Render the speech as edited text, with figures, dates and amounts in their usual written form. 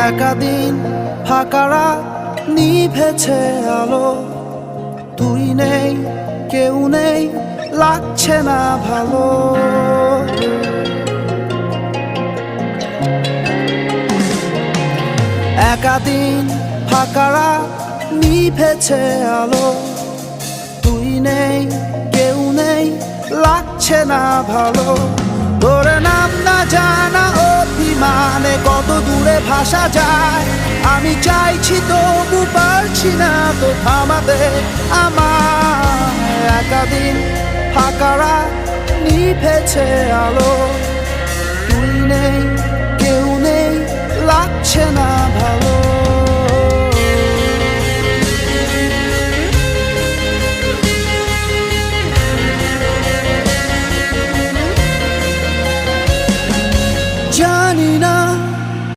একা দিন ফাঁকা রাত নিভেছে আলো, তুই নেই কেউ নেই লাগছে না ভালো। একা দিন ফাঁকা রাত নিভেছে আলো, তুই নেই কেউ নেই লাগছে না ভালো। তোর নাম না জানা অভিমানে কত দূরে ভাসা যায়, আমি চাইছি তবু পারছি না তো থামাতে আমার। একা দিন ফাঁকা রাত নিভেছে আলো, তুই নেই কেউ নেই লাগছে না